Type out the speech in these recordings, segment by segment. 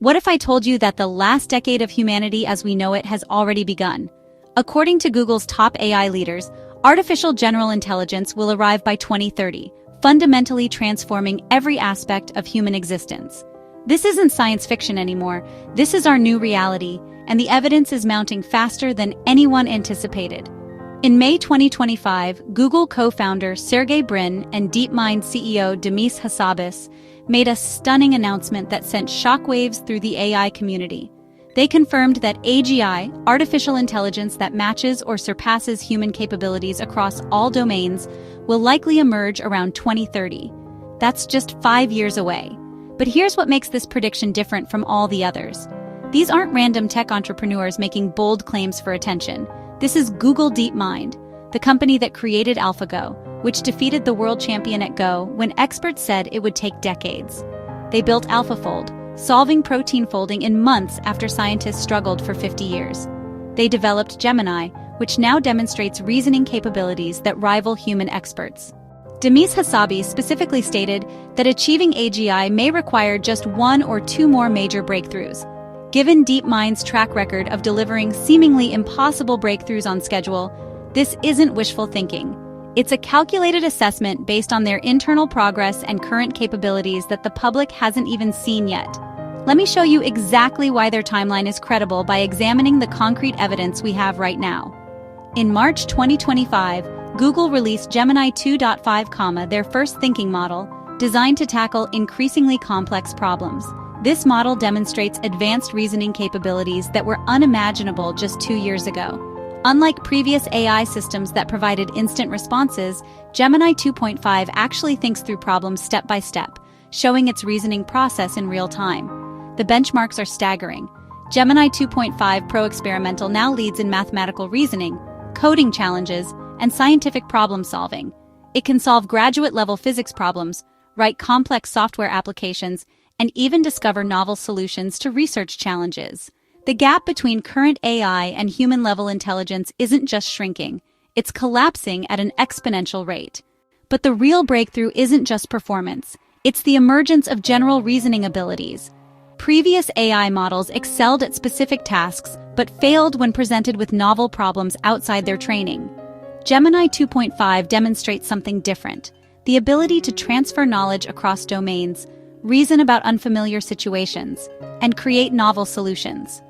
What if I told you that the last decade of humanity as we know it has already begun? According to Google's top AI leaders, artificial general intelligence will arrive by 2030, fundamentally transforming every aspect of human existence. This isn't science fiction anymore, this is our new reality, and the evidence is mounting faster than anyone anticipated. In May 2025, Google co-founder Sergey Brin and DeepMind CEO Demis Hassabis made a stunning announcement that sent shockwaves through the AI community. They confirmed that AGI, artificial intelligence that matches or surpasses human capabilities across all domains, will likely emerge around 2030. That's just 5 years away. But here's what makes this prediction different from all the others. These aren't random tech entrepreneurs making bold claims for attention. This is Google DeepMind, the company that created AlphaGo, which defeated the world champion at Go when experts said it would take decades. They built AlphaFold, solving protein folding in months after scientists struggled for 50 years. They developed Gemini, which now demonstrates reasoning capabilities that rival human experts. Demis Hassabis specifically stated that achieving AGI may require just 1 or 2 more major breakthroughs. Given DeepMind's track record of delivering seemingly impossible breakthroughs on schedule, this isn't wishful thinking. It's a calculated assessment based on their internal progress and current capabilities that the public hasn't even seen yet. Let me show you exactly why their timeline is credible by examining the concrete evidence we have right now. In March 2025, Google released Gemini 2.5, their first thinking model, designed to tackle increasingly complex problems. This model demonstrates advanced reasoning capabilities that were unimaginable just 2 years ago. Unlike previous AI systems that provided instant responses, Gemini 2.5 actually thinks through problems step by step, showing its reasoning process in real time. The benchmarks are staggering. Gemini 2.5 Pro Experimental now leads in mathematical reasoning, coding challenges, and scientific problem solving. It can solve graduate-level physics problems, write complex software applications, and even discover novel solutions to research challenges. The gap between current AI and human-level intelligence isn't just shrinking, it's collapsing at an exponential rate. But the real breakthrough isn't just performance, it's the emergence of general reasoning abilities. Previous AI models excelled at specific tasks, but failed when presented with novel problems outside their training. Gemini 2.5 demonstrates something different: the ability to transfer knowledge across domains, reason about unfamiliar situations, and create novel solutions.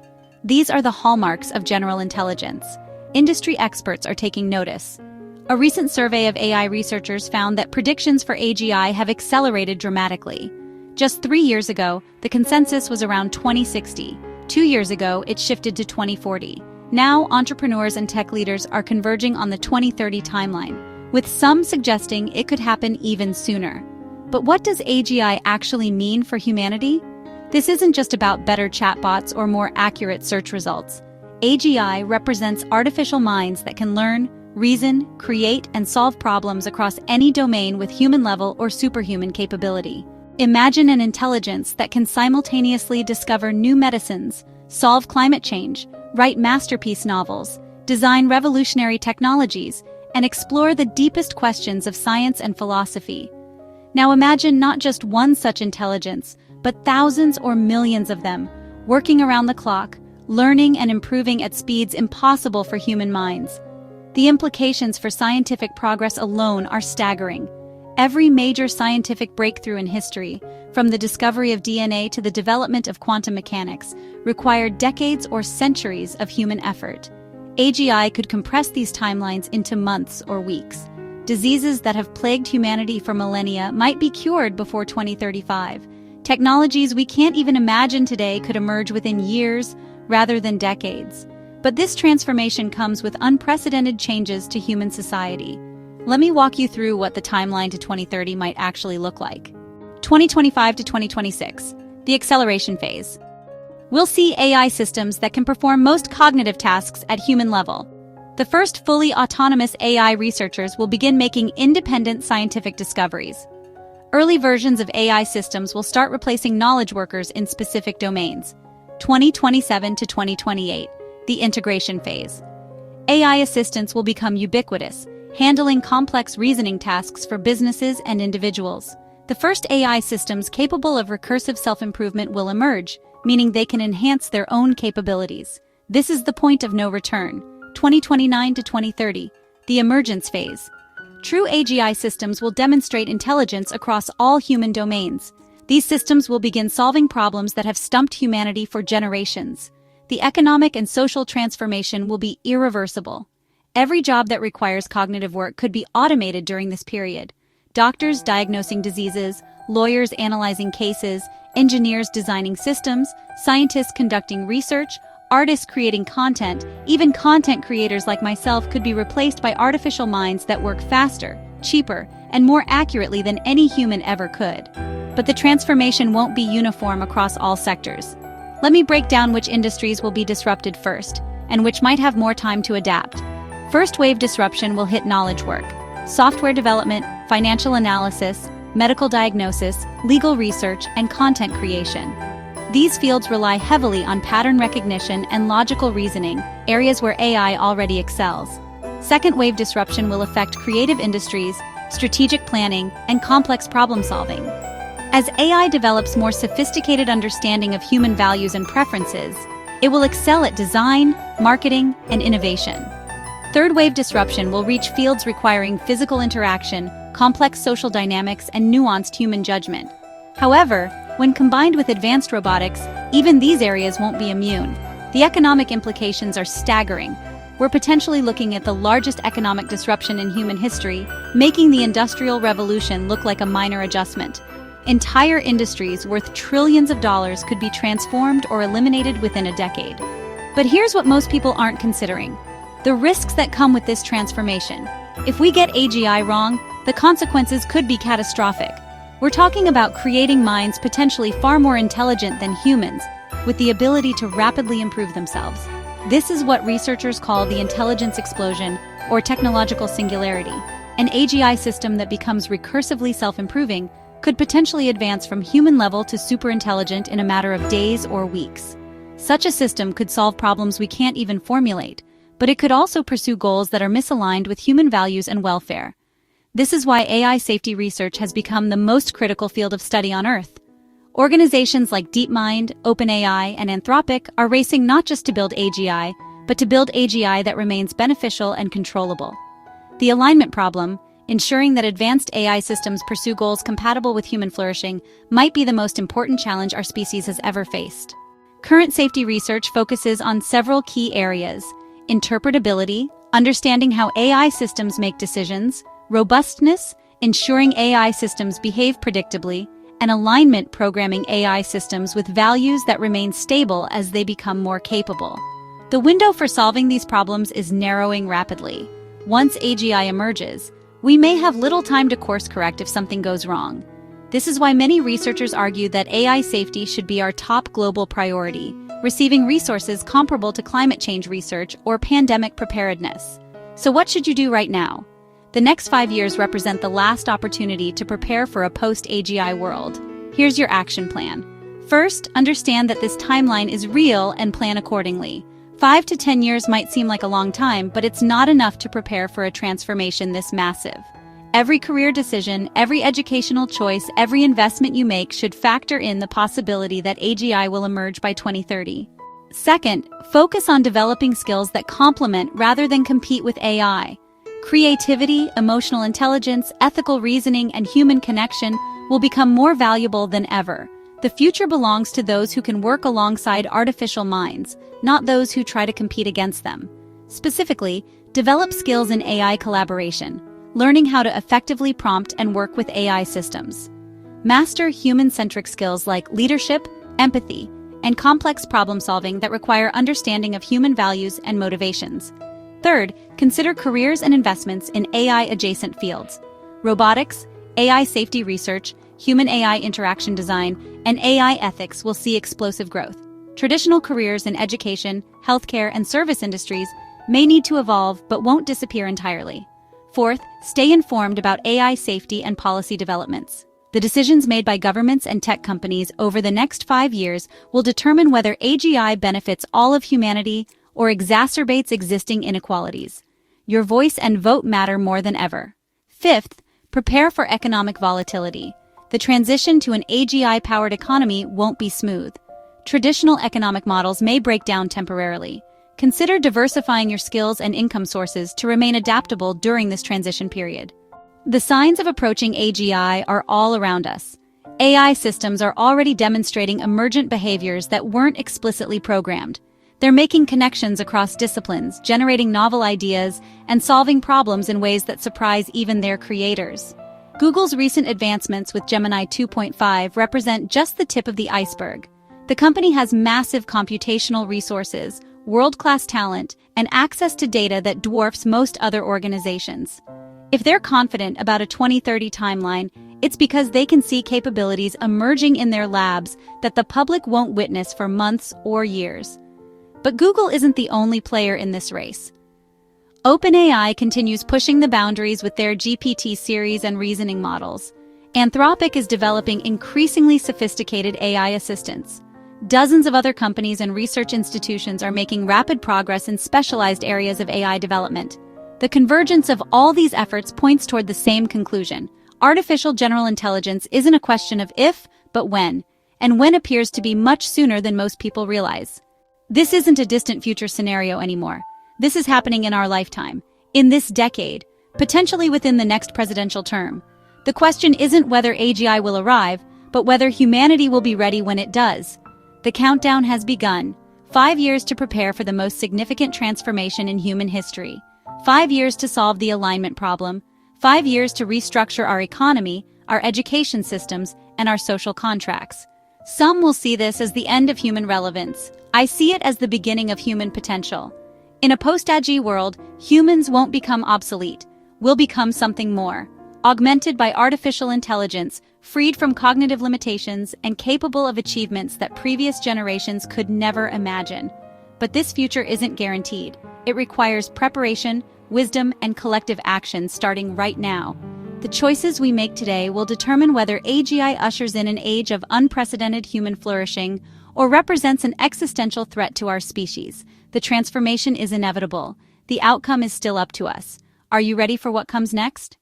These are the hallmarks of general intelligence. Industry experts are taking notice. A recent survey of AI researchers found that predictions for AGI have accelerated dramatically. Just 3 years ago, the consensus was around 2060. 2 years ago, it shifted to 2040. Now, entrepreneurs and tech leaders are converging on the 2030 timeline, with some suggesting it could happen even sooner. But what does AGI actually mean for humanity? This isn't just about better chatbots or more accurate search results. AGI represents artificial minds that can learn, reason, create, and solve problems across any domain with human-level or superhuman capability. Imagine an intelligence that can simultaneously discover new medicines, solve climate change, write masterpiece novels, design revolutionary technologies, and explore the deepest questions of science and philosophy. Now imagine not just one such intelligence, but thousands or millions of them, working around the clock, learning and improving at speeds impossible for human minds. The implications for scientific progress alone are staggering. Every major scientific breakthrough in history, from the discovery of DNA to the development of quantum mechanics, required decades or centuries of human effort. AGI could compress these timelines into months or weeks. Diseases that have plagued humanity for millennia might be cured before 2035. Technologies we can't even imagine today could emerge within years rather than decades. But this transformation comes with unprecedented changes to human society. Let me walk you through what the timeline to 2030 might actually look like. 2025 to 2026, the acceleration phase. We'll see AI systems that can perform most cognitive tasks at human level. The first fully autonomous AI researchers will begin making independent scientific discoveries. Early versions of AI systems will start replacing knowledge workers in specific domains. 2027 to 2028, the integration phase. AI assistants will become ubiquitous, handling complex reasoning tasks for businesses and individuals. The first AI systems capable of recursive self-improvement will emerge, meaning they can enhance their own capabilities. This is the point of no return. 2029 to 2030, the emergence phase. True AGI systems will demonstrate intelligence across all human domains. These systems will begin solving problems that have stumped humanity for generations. The economic and social transformation will be irreversible. Every job that requires cognitive work could be automated during this period. Doctors diagnosing diseases, lawyers analyzing cases, engineers designing systems, scientists conducting research, artists creating content, even content creators like myself could be replaced by artificial minds that work faster, cheaper, and more accurately than any human ever could. But the transformation won't be uniform across all sectors. Let me break down which industries will be disrupted first, and which might have more time to adapt. First wave disruption will hit knowledge work. Software development, financial analysis, medical diagnosis, legal research, and content creation. These fields rely heavily on pattern recognition and logical reasoning, areas where AI already excels. Second wave disruption will affect creative industries, strategic planning, and complex problem-solving. As AI develops more sophisticated understanding of human values and preferences, it will excel at design, marketing, and innovation. Third wave disruption will reach fields requiring physical interaction, complex social dynamics, and nuanced human judgment. However, when combined with advanced robotics, even these areas won't be immune. The economic implications are staggering. We're potentially looking at the largest economic disruption in human history, making the Industrial Revolution look like a minor adjustment. Entire industries worth trillions of dollars could be transformed or eliminated within a decade. But here's what most people aren't considering: the risks that come with this transformation. If we get AGI wrong, the consequences could be catastrophic. We're talking about creating minds potentially far more intelligent than humans, with the ability to rapidly improve themselves. This is what researchers call the intelligence explosion, or technological singularity. An AGI system that becomes recursively self-improving could potentially advance from human level to superintelligent in a matter of days or weeks. Such a system could solve problems we can't even formulate, but it could also pursue goals that are misaligned with human values and welfare. This is why AI safety research has become the most critical field of study on Earth. Organizations like DeepMind, OpenAI, and Anthropic are racing not just to build AGI, but to build AGI that remains beneficial and controllable. The alignment problem, ensuring that advanced AI systems pursue goals compatible with human flourishing, might be the most important challenge our species has ever faced. Current safety research focuses on several key areas: interpretability, understanding how AI systems make decisions; robustness, ensuring AI systems behave predictably; and alignment, programming AI systems with values that remain stable as they become more capable. The window for solving these problems is narrowing rapidly. Once AGI emerges, we may have little time to course correct if something goes wrong. This is why many researchers argue that AI safety should be our top global priority, receiving resources comparable to climate change research or pandemic preparedness. So what should you do right now? The next 5 years represent the last opportunity to prepare for a post-AGI world. Here's your action plan. First, understand that this timeline is real and plan accordingly. 5 to 10 years might seem like a long time, but it's not enough to prepare for a transformation this massive. Every career decision, every educational choice, every investment you make should factor in the possibility that AGI will emerge by 2030. Second, focus on developing skills that complement rather than compete with AI. Creativity, emotional intelligence, ethical reasoning, and human connection will become more valuable than ever. The future belongs to those who can work alongside artificial minds, not those who try to compete against them. Specifically, develop skills in AI collaboration, learning how to effectively prompt and work with AI systems. Master human-centric skills like leadership, empathy, and complex problem-solving that require understanding of human values and motivations. Third, consider careers and investments in AI-adjacent fields. Robotics, AI safety research, human-AI interaction design, and AI ethics will see explosive growth. Traditional careers in education, healthcare, and service industries may need to evolve but won't disappear entirely. Fourth, stay informed about AI safety and policy developments. The decisions made by governments and tech companies over the next 5 years will determine whether AGI benefits all of humanity or exacerbates existing inequalities. Your voice and vote matter more than ever. Fifth, prepare for economic volatility. The transition to an AGI-powered economy won't be smooth. traditional economic models may break down temporarily. Consider diversifying your skills and income sources to remain adaptable during this transition period. The signs of approaching AGI are all around us. AI systems are already demonstrating emergent behaviors that weren't explicitly programmed. They're making connections across disciplines, generating novel ideas, and solving problems in ways that surprise even their creators. Google's recent advancements with Gemini 2.5 represent just the tip of the iceberg. The company has massive computational resources, world-class talent, and access to data that dwarfs most other organizations. If they're confident about a 2030 timeline, it's because they can see capabilities emerging in their labs that the public won't witness for months or years. But Google isn't the only player in this race. OpenAI continues pushing the boundaries with their GPT series and reasoning models. Anthropic is developing increasingly sophisticated AI assistants. Dozens of other companies and research institutions are making rapid progress in specialized areas of AI development. The convergence of all these efforts points toward the same conclusion. Artificial general intelligence isn't a question of if, but when, and when appears to be much sooner than most people realize. This isn't a distant future scenario anymore. This is happening in our lifetime, in this decade, potentially within the next presidential term. The question isn't whether AGI will arrive, but whether humanity will be ready when it does. The countdown has begun. 5 years to prepare for the most significant transformation in human history. 5 years to solve the alignment problem. 5 years to restructure our economy, our education systems, and our social contracts. Some will see this as the end of human relevance. I see it as the beginning of human potential. In a post-AGI world, humans won't become obsolete. We'll become something more. Augmented by artificial intelligence, freed from cognitive limitations, and capable of achievements that previous generations could never imagine. But this future isn't guaranteed. It requires preparation, wisdom, and collective action starting right now. The choices we make today will determine whether AGI ushers in an age of unprecedented human flourishing or represents an existential threat to our species. The transformation is inevitable. The outcome is still up to us. Are you ready for what comes next?